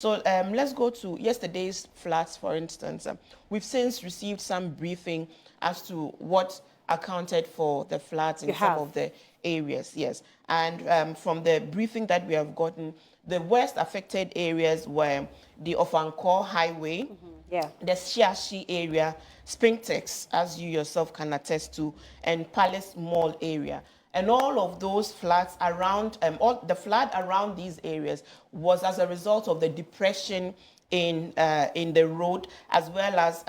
So let's go to yesterday's floods, for instance. We've since received some briefing as to what accounted for the floods in some of the areas, yes. And from the briefing that we have gotten, the worst affected areas were the Ofankor Highway, the Shiashi area, Springtex, as you yourself can attest to, and Palace Mall area. And all of those floods around, all the flood around these areas was as a result of the depression in the road, as well as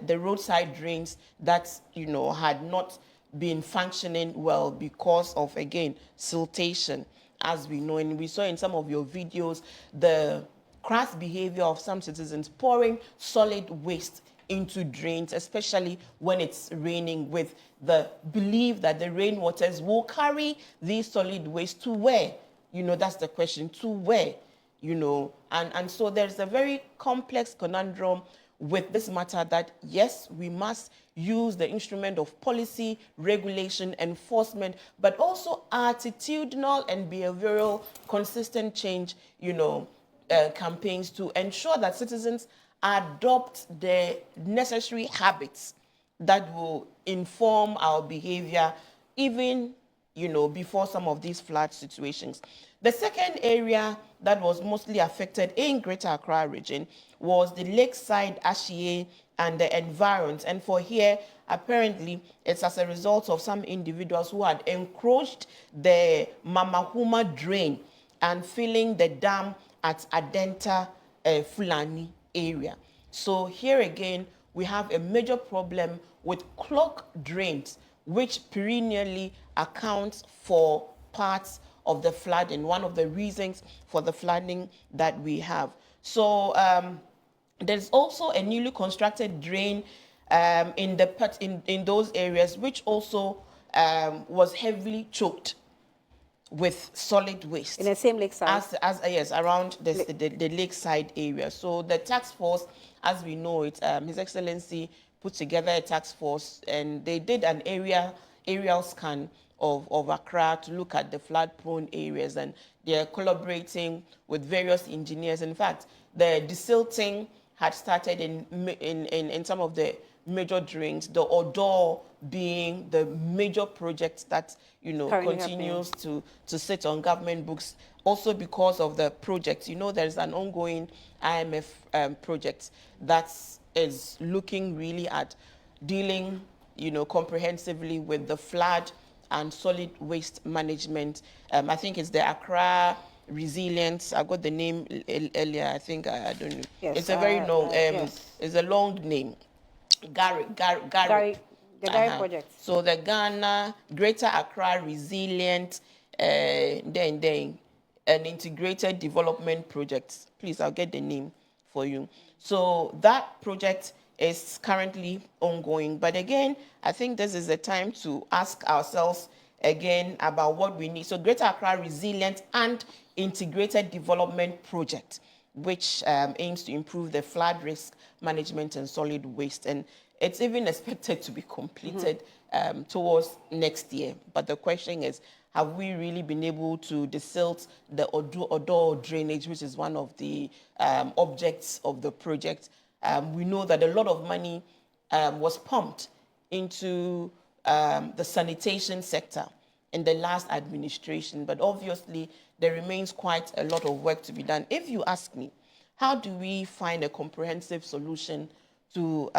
the roadside drains that, you know, had not been functioning well because of, again, siltation, as we know. And we saw in some of your videos the crass behavior of some citizens pouring solid waste into drains, especially when it's raining, with the belief that the rainwaters will carry these solid waste to where? You know, that's the question, to where? You know, and so there's a very complex conundrum with this matter that, yes, we must use the instrument of policy, regulation, enforcement, but also attitudinal and behavioral consistent change, you know, campaigns to ensure that citizens adopt the necessary habits that will inform our behavior, even, you know, before some of these flood situations. The second area that was mostly affected in Greater Accra region was the lakeside Ashie and the environs. And for here, apparently, it's as a result of some individuals who had encroached the Mahama drain and filling the dam at Adenta Fulani area. So here again, we have a major problem with clogged drains, which perennially accounts for parts of the flooding, one of the reasons for the flooding that we have. So there's also a newly constructed drain in those areas, which also was heavily choked with solid waste. In the same lakeside? Yes, around the lakeside area. So the task force, as we know it, His Excellency put together a task force, and they did an aerial scan of Accra to look at the flood-prone areas, and they're collaborating with various engineers. In fact, the desilting had started in some of the major drains, the Odo being the major project that, you know, currently continues to sit on government books, also because of the project. You know, there's an ongoing IMF project that is looking really at dealing, you know, comprehensively with the flood and solid waste management. I think it's the Accra Resilience. I got the name earlier. I think I don't know. Yes, it's a very long. It's a long name. Gary. The Gary project. So the Ghana Greater Accra Resilient, then an integrated development project. Please, I'll get the name for you. So that project is currently ongoing. But again, I think this is the time to ask ourselves again about what we need. So Greater Accra Resilient and Integrated Development Project, which aims to improve the flood risk management and solid waste. And it's even expected to be completed towards next year. But the question is, have we really been able to desilt the Odo drainage, which is one of the objects of the project? We know that a lot of money was pumped into the sanitation sector in the last administration, but obviously there remains quite a lot of work to be done. If you ask me, how do we find a comprehensive solution to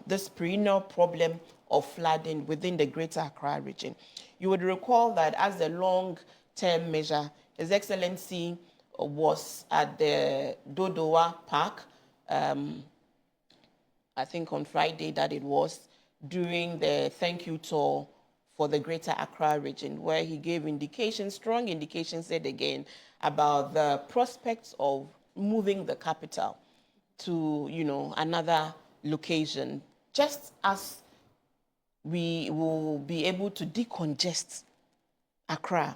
this perennial problem of flooding within the Greater Accra region? You would recall that as the long-term measure, His Excellency was at the Dodowa Park, I think on Friday that it was, during the thank you tour for the Greater Accra region, where he gave indications, strong indications, said again, about the prospects of moving the capital to, you know, another location, just as we will be able to decongest Accra.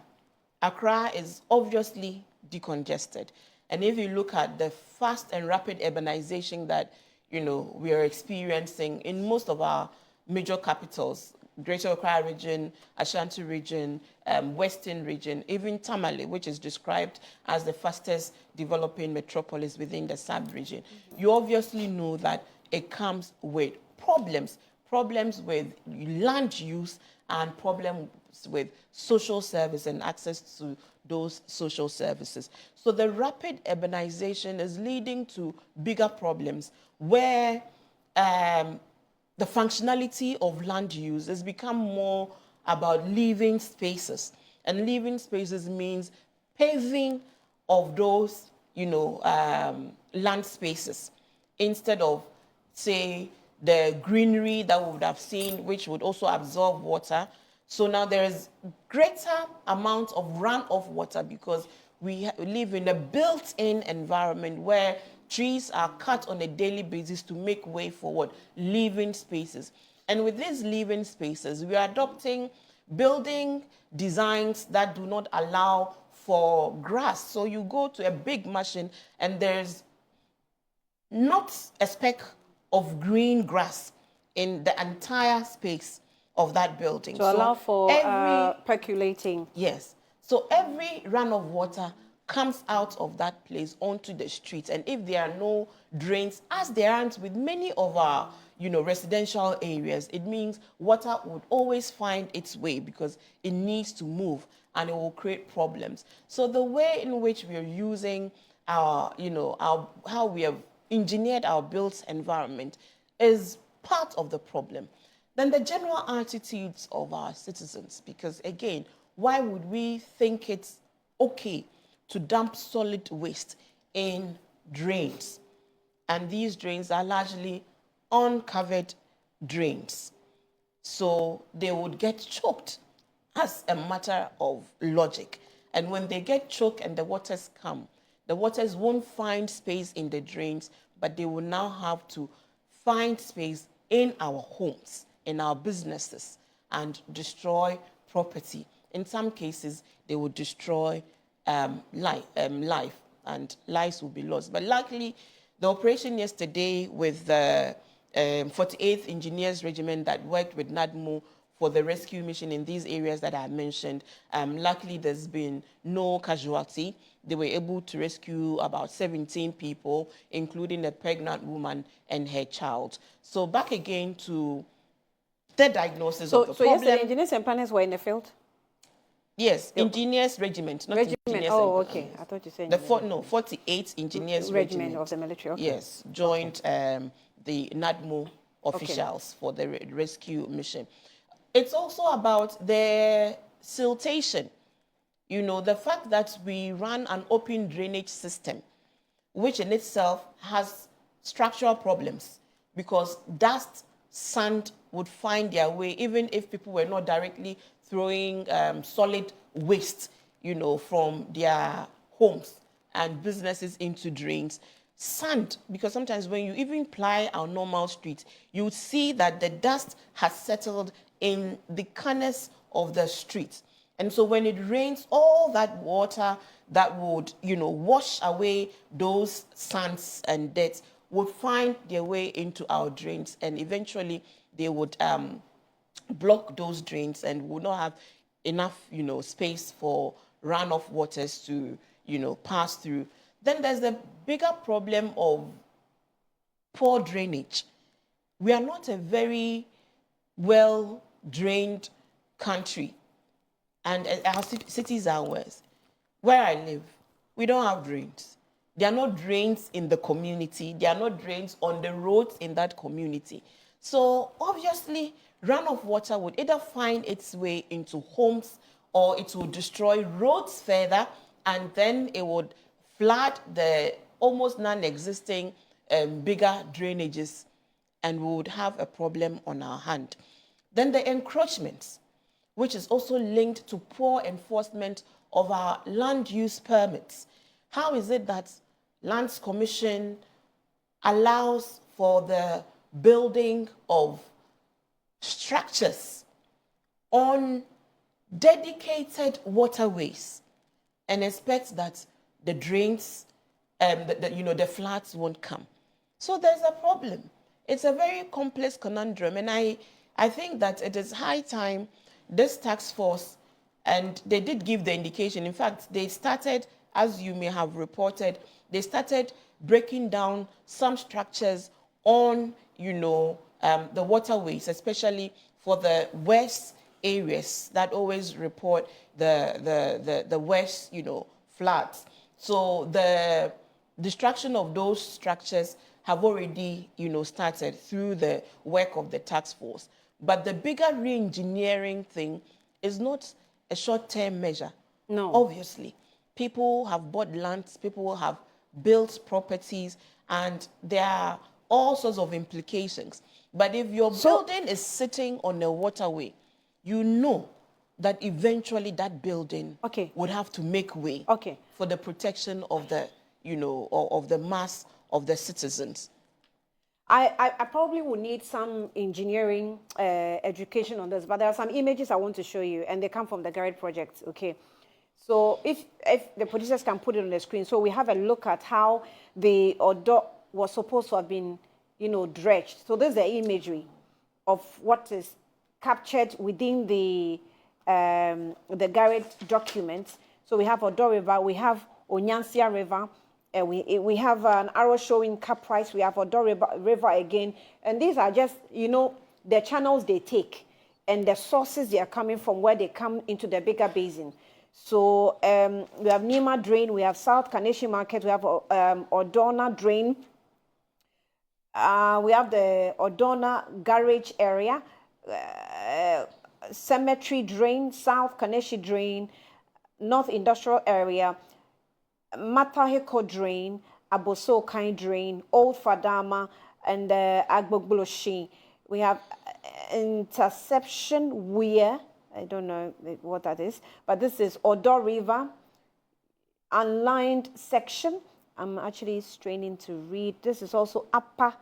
Accra is obviously decongested. And if you look at the fast and rapid urbanization that, you know, we are experiencing in most of our major capitals, Greater Accra region, Ashanti region, Western region, even Tamale, which is described as the fastest developing metropolis within the sub-region. You obviously know that it comes with problems with land use and problems with social service and access to those social services. So the rapid urbanization is leading to bigger problems where the functionality of land use has become more about living spaces. And living spaces means paving of those, land spaces instead of, say, the greenery that we would have seen, which would also absorb water. So now there is greater amount of runoff water because we live in a built-in environment where trees are cut on a daily basis to make way for what? Living spaces. And with these living spaces, we are adopting building designs that do not allow for grass. So you go to a big machine and there's not a speck of green grass in the entire space of that building. To allow for percolating. Yes. So every run of water comes out of that place onto the streets. And if there are no drains, as there aren't with many of our, residential areas, it means water would always find its way because it needs to move and it will create problems. So the way in which we are using our, how we have engineered our built environment is part of the problem. Then the general attitudes of our citizens, because again, why would we think it's okay to dump solid waste in drains? And these drains are largely uncovered drains. So they would get choked as a matter of logic. And when they get choked and the waters come, the waters won't find space in the drains, but they will now have to find space in our homes, in our businesses, and destroy property. In some cases, they will destroy life, and lives will be lost. But luckily, the operation yesterday with the 48th Engineers Regiment that worked with NADMO for the rescue mission in these areas that I mentioned, luckily there's been no casualty. They were able to rescue about 17 people, including a pregnant woman and her child. So back again to the diagnosis of the problem. So yes, the engineers and planners were in the field? Yes, Engineers Regiment, not Engineers Oh, and okay. I thought you said 48th Engineers Regiment of the military. Okay. Yes, joined the NADMO officials for the rescue mission. It's also about the siltation. The fact that we run an open drainage system, which in itself has structural problems because dust, sand would find their way, even if people were not directly throwing solid waste, from their homes and businesses into drains. Sand, because sometimes when you even ply our normal streets, you would see that the dust has settled in the corners of the street. And so when it rains, all that water that would, wash away those sands and dirt would find their way into our drains, and eventually they would block those drains and would not have enough, space for runoff waters to, pass through. Then there's the bigger problem of poor drainage. We are not a very well-drained country, and our cities are worse. Where I live, we don't have drains. There are no drains in the community. There are no drains on the roads in that community. So obviously, runoff water would either find its way into homes or it would destroy roads further, and then it would flood the almost non-existing bigger drainages, and we would have a problem on our hand. Then the encroachments, which is also linked to poor enforcement of our land use permits. How is it that Lands Commission allows for the building of structures on dedicated waterways and expects that the drains, the floods won't come? So there's a problem. It's a very complex conundrum, and I I think that it is high time this task force, and they did give the indication. In fact, they started, as you may have reported, they started breaking down some structures on, the waterways, especially for the west areas that always report the west, floods. So the destruction of those structures have already, started through the work of the task force. But the bigger re-engineering thing is not a short-term measure. No. Obviously, people have bought lands, people have built properties, and there are all sorts of implications. But if your building is sitting on a waterway, you know that eventually that building would have to make way for the protection of the, of the mass of the citizens. I probably will need some engineering education on this, but there are some images I want to show you, and they come from the Garrett project, okay? So if the producers can put it on the screen, so we have a look at how the Odo was supposed to have been, dredged. So this is the imagery of what is captured within the Garrett document. So we have Odo River, we have Onyansia River, we have an arrow showing Caprice, we have Odo River again, and these are just, the channels they take and the sources they are coming from, where they come into the bigger basin. So we have Nima Drain, we have South Kaneshi Market, we have Odona Drain, we have the Odona Garage area, Cemetery Drain, South Kaneshi Drain, North Industrial Area, Mataheko Drain, Abosokai Drain, Old Fadama, and Agbogboloshi. We have Interception Weir. I don't know what that is, but this is Odo River, unlined section. I'm actually straining to read. This is also Upper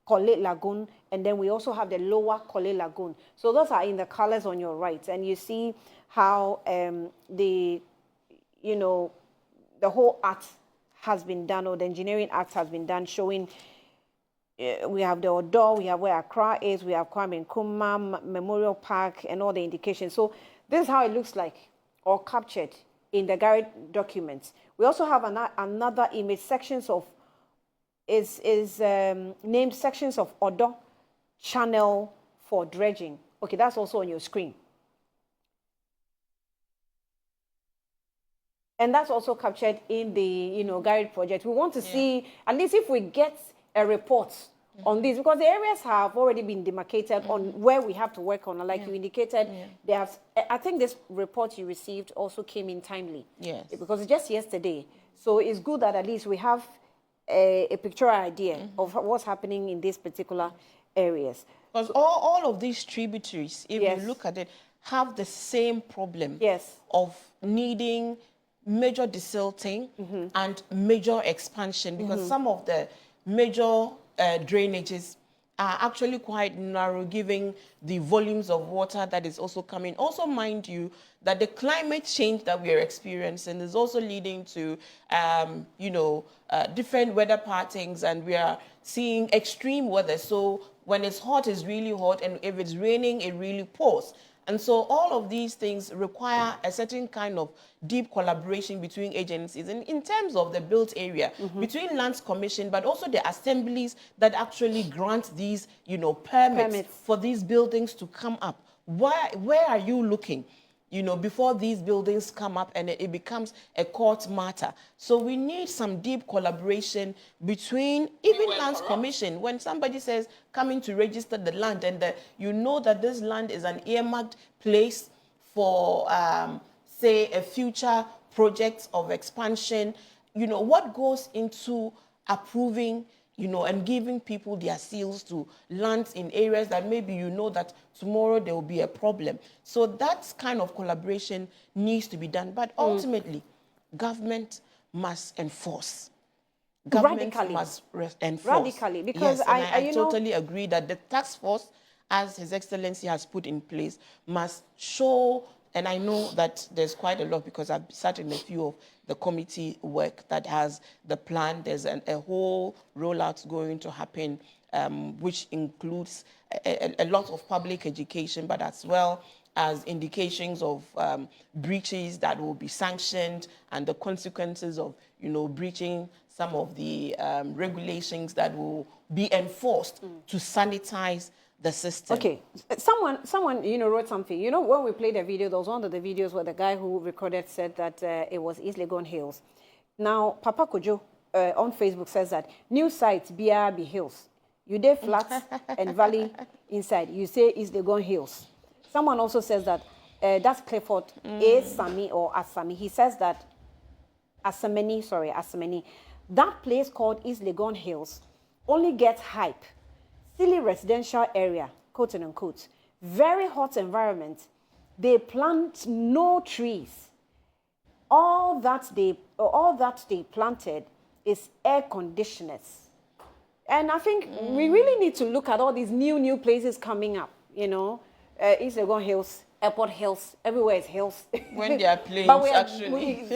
Kole Lagoon, and then we also have the Lower Kole Lagoon. So those are in the colors on your right, and you see how the whole art has been done, or the engineering art has been done, showing we have the Odo, we have where Accra is, we have Kwame Nkrumah Memorial Park, and all the indications. So this is how it looks like, or captured in the Garrett documents. We also have another image, sections of, named sections of Odo channel for dredging. Okay, that's also on your screen. And that's also captured in the, Garrett project. We want to see, at least if we get a report on this, because the areas have already been demarcated on where we have to work on. Like you indicated, they have, I think this report you received also came in timely. Yes. Because it's just yesterday. So it's good that at least we have a pictorial idea of what's happening in these particular areas. Because all of these tributaries, if you look at it, have the same problem of needing major desilting and major expansion, because some of the major drainages are actually quite narrow, giving the volumes of water that is also coming. Also, mind you, that the climate change that we are experiencing is also leading to, different weather patterns, and we are seeing extreme weather. So when it's hot, it's really hot, and if it's raining, it really pours. And so all of these things require a certain kind of deep collaboration between agencies, and in terms of the built area, between Lands Commission, but also the assemblies that actually grant these, permits for these buildings to come up. Where are you looking, before these buildings come up and it becomes a court matter? So we need some deep collaboration between even Lands Commission. When somebody says coming to register the land, and that this land is an earmarked place for, say, a future project of expansion, what goes into approving, and giving people their seals to lands in areas that maybe that tomorrow there will be a problem. So that kind of collaboration needs to be done. But ultimately, government must enforce. Government must enforce. Radically, because I totally agree that the task force, as His Excellency has put in place, must show And I know that there's quite a lot because I've sat in a few of the committee work that has the plan. There's a whole rollout going to happen, which includes a lot of public education, but as well as indications of breaches that will be sanctioned and the consequences of, breaching some of the regulations that will be enforced to sanitize the system. Okay, someone, wrote something. When we played the video, there was one of the videos where the guy who recorded said that it was East Legon Hills. Now, Papa Kojo on Facebook says that new site BRB Hills. You did flats and valley inside. You say East Legon Hills. Someone also says that that's Clifford A. Sami or Asami. He says that Asameni. That place called East Legon Hills only gets hype. Silly residential area, quote and unquote. Very hot environment. They plant no trees. All that they planted is air conditioners. And I think we really need to look at all these new places coming up. East Legon Hills, Airport Hills, everywhere is hills. When they are planes, actually.